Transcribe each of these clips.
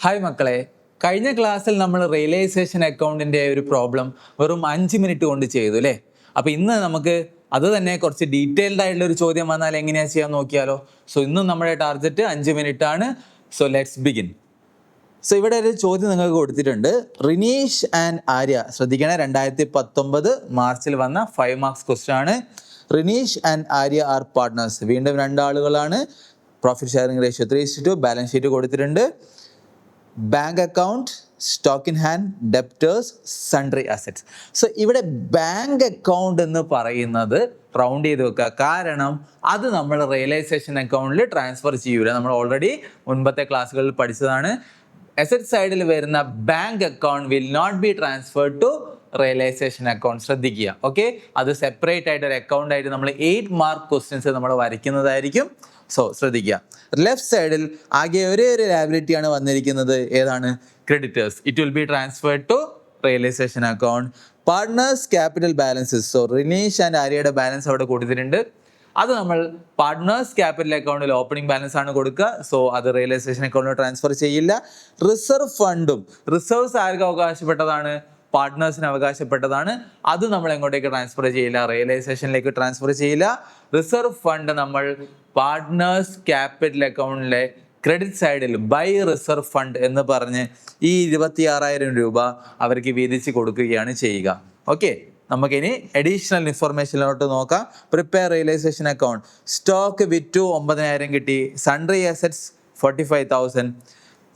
Hi മക്കളെ, കഴിഞ്ഞ ക്ലാസ്സിൽ നമ്മൾ റിയലൈസേഷൻ അക്കൗണ്ടിൻ്റെ ഒരു പ്രോബ്ലം വെറും 5 മിനിറ്റ് കൊണ്ട് ചെയ്തു അല്ലേ. അപ്പോൾ ഇന്ന് നമുക്ക് അത് തന്നെ കുറച്ച് ഡീറ്റെയിൽഡ് ആയിട്ടുള്ള ഒരു ചോദ്യം വന്നാൽ എങ്ങനെയാണ് ചെയ്യാൻ നോക്കിയാലോ. സോ ഇന്നും നമ്മുടെ ടാർഗറ്റ് 5 മിനിറ്റ് ആണ്. So let's begin. സോ ഇവിടെ ഒരു ചോദ്യം നിങ്ങൾക്ക് കൊടുത്തിട്ടുണ്ട്. റിനീഷ് ആൻഡ് ആര്യ, ശ്രദ്ധിക്കണേ, 2019 മാർച്ചിൽ വന്ന 5 മാർക്സ് ക്വസ്റ്റ്യൻ ആണ്. Rineesh and Arya R partners, വീണ്ടും രണ്ടാളുകളാണ്. Profit sharing ratio 3:2, balance sheet കൊടുത്തിട്ടുണ്ട്. Bank account, stock in hand, debtors, sundry assets. So ഇവിടെ ബാങ്ക് അക്കൗണ്ട് എന്ന് പറയുന്നത് റൗണ്ട് ചെയ്ത് വെക്കുക, കാരണം അത് നമ്മൾ റിയലൈസേഷൻ അക്കൗണ്ടിൽ ട്രാൻസ്ഫർ ചെയ്യൂല. നമ്മൾ ഓൾറെഡി മുൻപത്തെ ക്ലാസ്സുകളിൽ പഠിച്ചതാണ്. അസറ്റ് സൈഡിൽ വരുന്ന bank account will not be transferred to realisation account. ശ്രദ്ധിക്കുക, ഓക്കെ. അത് സെപ്പറേറ്റ് ആയിട്ട് ഒരു അക്കൗണ്ട് ആയിട്ട് നമ്മൾ 8 മാർക്ക് ക്വസ്റ്റ്യൻസ് നമ്മൾ വരയ്ക്കുന്നതായിരിക്കും. സോ ശ്രദ്ധിക്കുക, ലെഫ്റ്റ് സൈഡിൽ ആകെ ഒരേ ഒരു ലാബിലിറ്റി ആണ് വന്നിരിക്കുന്നത്. ഏതാണ്? Creditors. It will be transferred to realisation account. Partners capital balances, so Renish and ആര്യയുടെ ബാലൻസ് അവിടെ കൊടുത്തിട്ടുണ്ട്. അത് നമ്മൾ പാർട്ട്നേഴ്സ് ക്യാപിറ്റൽ അക്കൗണ്ടിൽ ഓപ്പണിംഗ് ബാലൻസ് ആണ് കൊടുക്കുക. സോ അത് റിയലൈസേഷൻ അക്കൗണ്ടിൽ ട്രാൻസ്ഫർ ചെയ്യില്ല. റിസർവ് ഫണ്ടും, റിസർവ്സ് ആർക്ക് അവകാശപ്പെട്ടതാണ്? പാർട്ട്നേഴ്സിന് അവകാശപ്പെട്ടതാണ്. അത് നമ്മൾ എങ്ങോട്ടേക്ക് ട്രാൻസ്ഫർ ചെയ്യില്ല? റിയലൈസേഷനിലേക്ക് ട്രാൻസ്ഫർ ചെയ്യില്ല. റിസർവ് ഫണ്ട് നമ്മൾ പാർട്ട്നേഴ്സ് ക്യാപിറ്റൽ അക്കൗണ്ടിലെ ക്രെഡിറ്റ് സൈഡിൽ ബൈ റിസർവ് ഫണ്ട് എന്ന് പറഞ്ഞ് ഈ 26,000 രൂപ അവർക്ക് വീതിച്ച് കൊടുക്കുകയാണ് ചെയ്യുക. ഓക്കെ, നമുക്കിനി അഡീഷണൽ ഇൻഫർമേഷനിലോട്ട് നോക്കാം. Prepare realisation account. സ്റ്റോക്ക് വിറ്റു 9,000 കിട്ടി. Sundry assets 45,000.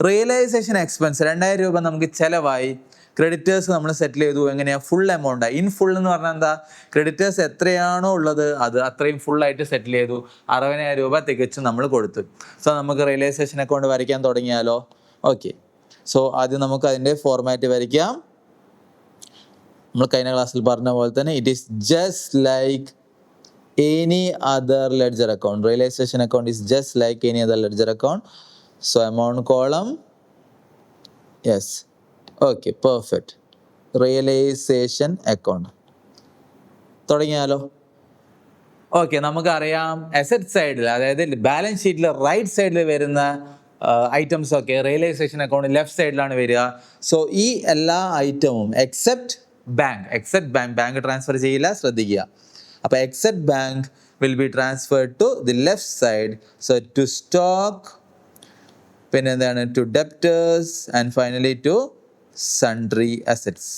റിയലൈസേഷൻ എക്സ്പെൻസ് 2,000 രൂപ നമുക്ക് ചിലവായി. ക്രെഡിറ്റേഴ്സ് നമ്മൾ സെറ്റിൽ ചെയ്തു. എങ്ങനെയാ? Full amount. ഇൻ ഫുൾ എന്ന് പറഞ്ഞാൽ എന്താ? ക്രെഡിറ്റേഴ്സ് എത്രയാണോ ഉള്ളത് അത് അത്രയും ഫുള്ളായിട്ട് സെറ്റിൽ ചെയ്തു. 60,000 രൂപ തികച്ചും നമ്മൾ കൊടുത്തു. സോ നമുക്ക് റിയലൈസേഷൻ അക്കൗണ്ട് വരയ്ക്കാൻ തുടങ്ങിയാലോ? ഓക്കെ, സോ ആദ്യം നമുക്ക് അതിൻ്റെ ഫോർമാറ്റ് വരയ്ക്കാം. നമ്മൾ കഴിഞ്ഞ ക്ലാസ്സിൽ പറഞ്ഞ പോലെ തന്നെ it is just like any other ledger account. Realisation account is just like any other ledger account. So amount column, yes, okay, perfect. Realisation account തുടങ്ങിയാലോ? ഓക്കെ, നമുക്കറിയാം അസറ്റ് സൈഡിൽ, അതായത് ബാലൻസ് ഷീറ്റിൽ റൈറ്റ് സൈഡിൽ വരുന്ന ഐറ്റംസ് ഒക്കെ റിയലൈസേഷൻ അക്കൗണ്ട് ലെഫ്റ്റ് സൈഡിലാണ് വരിക. സോ ഈ എല്ലാ ഐറ്റവും എക്സെപ്റ്റ് ബാങ്ക് ട്രാൻസ്ഫർ ചെയ്യില്ല, ശ്രദ്ധിക്കുക. അപ്പോൾ except bank will be transferred to the left side. So to stock, പിന്നെ എന്താണ്? To debtors and finally to sundry assets.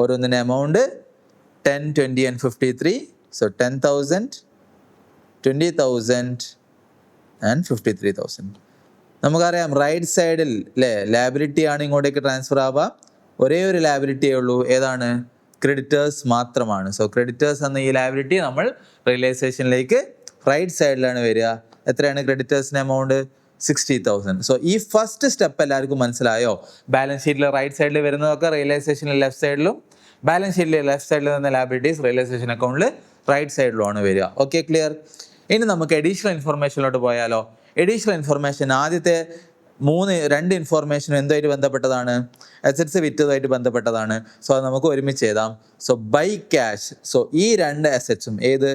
ഓരോന്നിൻ്റെ എമൗണ്ട് 10, 20 and 53. So 10,000, 20,000 and 53,000. നമുക്കറിയാം റൈറ്റ് സൈഡിൽ അല്ലേ ലാബിലിറ്റി ആണ് ഇങ്ങോട്ടേക്ക് ട്രാൻസ്ഫർ ആവുക. ഒരേ ഒരു ലാബിലിറ്റിയേ ഉള്ളൂ. ഏതാണ്? ക്രെഡിറ്റേഴ്സ് മാത്രമാണ്. സോ ക്രെഡിറ്റേഴ്സ് എന്ന ഈ ലാബിലിറ്റി നമ്മൾ റിയലൈസേഷനിലേക്ക് റൈറ്റ് സൈഡിലാണ് വരിക. എത്രയാണ് ക്രെഡിറ്റേഴ്സിൻ്റെ എമൗണ്ട്? 60,000. സോ ഈ ഫസ്റ്റ് സ്റ്റെപ്പ് എല്ലാവർക്കും മനസ്സിലായോ? ബാലൻസ് ഷീറ്റിൽ റൈറ്റ് സൈഡിൽ വരുന്നതൊക്കെ റിയലൈസേഷനിൽ ലെഫ്റ്റ് സൈഡിലും, ബാലൻസ് ഷീറ്റിൽ ലെഫ്റ്റ് സൈഡിൽ വരുന്ന ലാബിലിറ്റീസ് റിയലൈസേഷൻ അക്കൗണ്ടിൽ റൈറ്റ് സൈഡിലുമാണ് വരിക. Okay, clear? ഇനി നമുക്ക് അഡീഷണൽ ഇൻഫർമേഷനിലോട്ട് പോയാലോ? അഡീഷണൽ ഇൻഫർമേഷൻ, ആദ്യത്തെ 2 ഇൻഫോർമേഷനും എന്തുമായിട്ട് ബന്ധപ്പെട്ടതാണ്? അസറ്റ്സ് വിറ്റതുമായിട്ട് ബന്ധപ്പെട്ടതാണ്. സോ അത് നമുക്ക് ഒരുമിച്ച് എഴുതാം. So by cash. സോ ഈ 2 അസറ്റ്സും, ഏത്?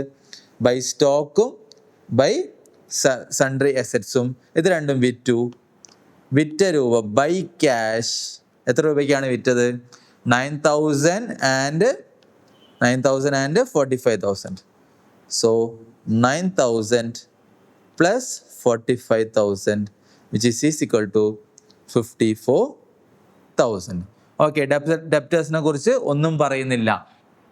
ബൈ സ്റ്റോക്കും ബൈ സൺട്രി അസറ്റ്സും, ഇത് രണ്ടും വിറ്റു. വിറ്റ രൂപ ബൈ ക്യാഷ് എത്ര രൂപയ്ക്കാണ് വിറ്റത്? 9,000 and 45,000. So 9,000 plus 45,000 which is equal to 54,000. Okay, ഡെപ്റ്റേഴ്സിനെ കുറിച്ച് ഒന്നും പറയുന്നില്ല.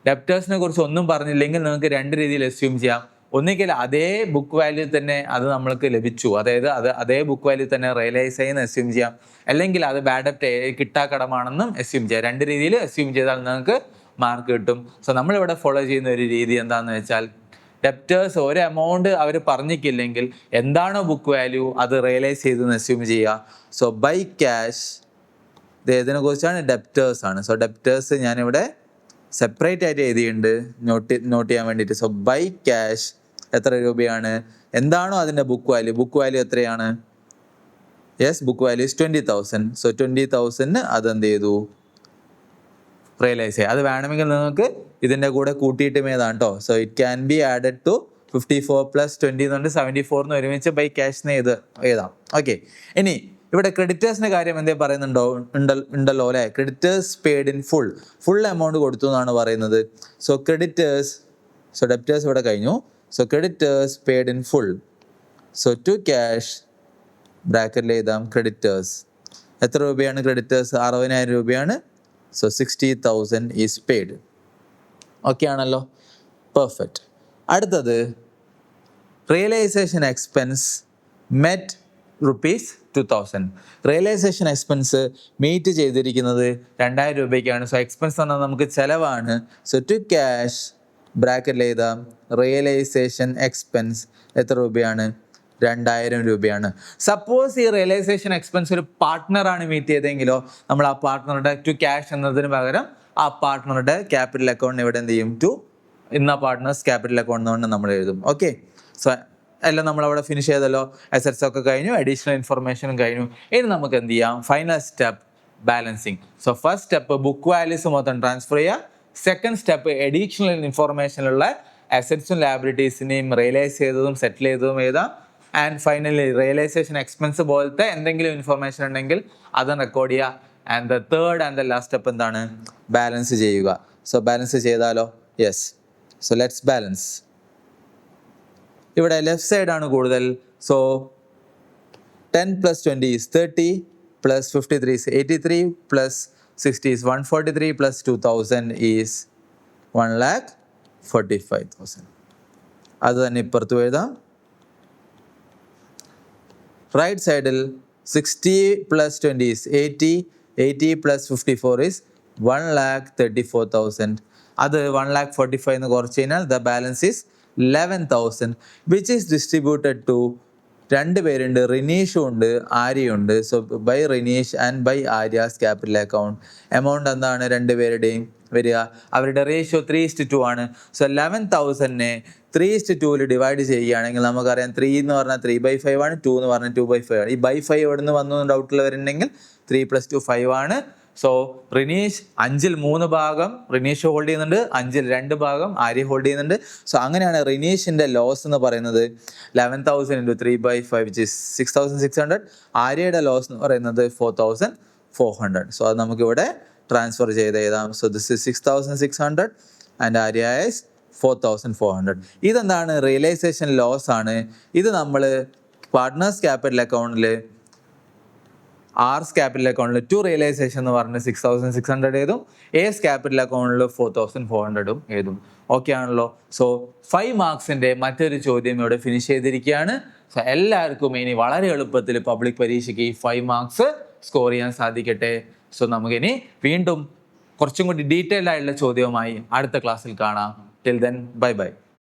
ഡെപ്റ്റേഴ്സിനെ കുറിച്ച് ഒന്നും പറഞ്ഞില്ലെങ്കിൽ നിങ്ങൾക്ക് 2 രീതിയിൽ അസ്യൂം ചെയ്യാം. ഒന്നിക്കൽ അതേ ബുക്ക് വാല്യൂ തന്നെ അത് നമ്മൾക്ക് ലഭിച്ചു, അതായത് അതേ ബുക്ക് വാല്യൂ തന്നെ റിയലൈസ് ചെയ്യുന്ന അസ്യൂം ചെയ്യാം. അല്ലെങ്കിൽ അത് ബാഡ് ഡെപ്റ്റ് കിട്ടാക്കടമാണെന്നും അസ്യൂം ചെയ്യാം. 2 രീതിയിൽ അസ്യൂം ചെയ്താൽ നിങ്ങൾക്ക് മാർക്ക് കിട്ടും. സോ നമ്മളിവിടെ ഫോളോ ചെയ്യുന്ന ഒരു രീതി എന്താണെന്ന് വെച്ചാൽ, ഡെപ്റ്റേഴ്സ് ഒരു എമൗണ്ട് അവർ പറഞ്ഞിട്ടില്ലെങ്കിൽ എന്താണോ ബുക്ക് വാല്യൂ അത് റിയലൈസ് ചെയ്തെന്ന് അസ്യൂം ചെയ്യുക. സോ ബൈ ക്യാഷ്, ഇത് ഏതിനെ കുറിച്ചാണ്? ഡെപ്റ്റേഴ്സ് ആണ്. സോ ഡെപ്റ്റേഴ്സ് ഞാനിവിടെ സെപ്പറേറ്റ് ആയിട്ട് എഴുതിയിട്ടുണ്ട് നോട്ട് ചെയ്യാൻ വേണ്ടിയിട്ട്. സോ ബൈ ക്യാഷ് എത്ര രൂപയാണ്? എന്താണോ അതിൻ്റെ ബുക്ക് വാല്യൂ എത്രയാണ്? Yes, book value is 20,000. So 20,000 അതെന്ത് ചെയ്തു? റിയലൈസ് ചെയ്യുക. അത് വേണമെങ്കിൽ നിങ്ങൾക്ക് ഇതിൻ്റെ കൂടെ കൂട്ടിയിട്ടും ഏതാണ് കേട്ടോ. So it can be added to 54 + 20 എന്നുകൊണ്ട് 74 ഒരുമിച്ച് ബൈ ക്യാഷ് എഴുതാം. ഓക്കെ, ഇനി ഇവിടെ ക്രെഡിറ്റേഴ്സിന്റെ കാര്യം എന്തേ ഉണ്ടല്ലോ അല്ലെ. Creditors paid in full amount കൊടുത്തു എന്നാണ് പറയുന്നത്. സോ ഡെപ്റ്റേഴ്സ് ഇവിടെ കഴിഞ്ഞു. So creditors paid in full. So to cash ബ്രാക്കറ്റിൽ എഴുതാം ക്രെഡിറ്റേഴ്സ്. എത്ര രൂപയാണ് ക്രെഡിറ്റേഴ്സ്? 60,000 രൂപയാണ്. So 60,000 is paid. ഓക്കെ ആണല്ലോ, പെർഫെക്റ്റ്. അടുത്തത് realisation expense met ₹2,000. Realisation expense meet ചെയ്തിരിക്കുന്നത് 2,000 രൂപയ്ക്കാണ്. സോ എക്സ്പെൻസ് എന്നാൽ നമുക്ക് ചിലവാണ്. സോ ടു ക്യാഷ് ബ്രാക്കറ്റിൽ എഴുതാം റിയലൈസേഷൻ എക്സ്പെൻസ് എത്ര രൂപയാണ്? 2,000 രൂപയാണ്. സപ്പോസ് ഈ റിയലൈസേഷൻ എക്സ്പെൻസ് ഒരു പാർട്ട്ണറാണ് മീറ്റ് ചെയ്തെങ്കിലോ നമ്മൾ ആ പാർട്ട്ണറുടെ ടു ക്യാഷ് എന്നതിന് പകരം ആ പാർട്ട്ണറുടെ ക്യാപിറ്റൽ അക്കൗണ്ട് ഇവിടെ എന്ത് ചെയ്യും? ടു ഇന്ന പാർട്ട്നേഴ്സ് ക്യാപിറ്റൽ അക്കൗണ്ട് കൊണ്ട് നമ്മൾ എഴുതും. ഓക്കെ, സോ എല്ലാം നമ്മളവിടെ ഫിനിഷ് ചെയ്തല്ലോ. അസറ്റ്സ് ഒക്കെ കഴിഞ്ഞു, അഡീഷണൽ ഇൻഫർമേഷനും കഴിഞ്ഞു. ഇനി നമുക്ക് എന്ത് ചെയ്യാം? Final step balancing. So first step book values മൊത്തം ട്രാൻസ്ഫർ ചെയ്യുക. സെക്കൻഡ് സ്റ്റെപ്പ് അഡീഷണൽ ഇൻഫർമേഷനുള്ള അസറ്റ്സും ലാബിലിറ്റീസിനെയും റിയലൈസ് ചെയ്തതും സെറ്റിൽ ചെയ്തതും എഴുതാം. ആൻഡ് ഫൈനലി റിയലൈസേഷൻ എക്സ്പെൻസ് പോലത്തെ എന്തെങ്കിലും ഇൻഫർമേഷൻ ഉണ്ടെങ്കിൽ അതും റെക്കോർഡ് ചെയ്യുക. And the third and the last step എന്താണ്? ബാലൻസ് ചെയ്യുക. സോ ബാലൻസ് ചെയ്താലോ? യെസ്. So let's balance. ഇവിടെ ലെഫ്റ്റ് സൈഡാണ് കൂടുതൽ. So 10 + 20 is 30 + 53 is 83 + 60 is 143 + 2,000 is 1,45,000. അത് തന്നെ ഇപ്പുറത്ത് എഴുതാം. റൈറ്റ് സൈഡിൽ 60 + 20 is 80 + 54 is 1,34,000. അത് 1,45,000 എന്ന് കുറച്ച് കഴിഞ്ഞാൽ the balance is 11,000 which is distributed to 2 പേരുണ്ട്, റിനീഷും ഉണ്ട് ആര്യയുണ്ട്. So by Rinish and by Arya's capital account. Amount എന്താണ് 2 പേരുടെയും വരിക? അവരുടെ റേഷ്യോ 3:2 ആണ്. സോ 11,000-നെ 3:2 ഡിവൈഡ് ചെയ്യുകയാണെങ്കിൽ നമുക്കറിയാം 3 എന്ന് പറഞ്ഞാൽ 3/5 ആണ്, 2 എന്ന് പറഞ്ഞാൽ 2/5 ആണ്. ഈ ബൈ 5 എവിടെ നിന്ന് വന്നു ഡൗട്ടുള്ളവരുണ്ടെങ്കിൽ 3 + 2 5 ആണ്. സോ റിനീഷ് 5-ൽ 3 ഭാഗം റിനീഷ് ഹോൾഡ് ചെയ്യുന്നുണ്ട്, 5-ൽ 2 ഭാഗം ആര്യ ഹോൾഡ് ചെയ്യുന്നുണ്ട്. സോ അങ്ങനെയാണ് റിനീഷിന്റെ ലോസ് എന്ന് പറയുന്നത് 11,000 × 3/5 which is 6,600. ആര്യയുടെ ലോസ് എന്ന് പറയുന്നത് 4,400. സോ അത് നമുക്കിവിടെ ട്രാൻസ്ഫർ ചെയ്ത് എഴുതാം. So this is 6,600 and Arya is 4,400. ഇതെന്താണ്? റിയലൈസേഷൻ ലോസ് ആണ്. ഇത് നമ്മൾ പാർട്ട്നേഴ്സ് ക്യാപിറ്റൽ അക്കൗണ്ടിൽ ആർസ് ക്യാപിറ്റൽ അക്കൗണ്ടിൽ ടു റിയലൈസേഷൻ എന്ന് പറഞ്ഞ് 6,600 എഴുതും. എസ് ക്യാപിറ്റൽ അക്കൗണ്ടിൽ 4,400 എഴുതും. ഓക്കെ ആണല്ലോ. സോ 5 മാർക്സിന്റെ മറ്റൊരു ചോദ്യം ഇവിടെ ഫിനിഷ് ചെയ്തിരിക്കുകയാണ്. സോ എല്ലാവർക്കും ഇനി വളരെ എളുപ്പത്തിൽ പബ്ലിക് പരീക്ഷയ്ക്ക് ഈ 5 മാർക്സ് സ്കോർ ചെയ്യാൻ സാധിക്കട്ടെ. സോ നമുക്കിനി വീണ്ടും കുറച്ചും കൂടി ഡീറ്റെയിൽഡ് ആയിട്ടുള്ള ചോദ്യവുമായി അടുത്ത ക്ലാസ്സിൽ കാണാം. Till then bye bye.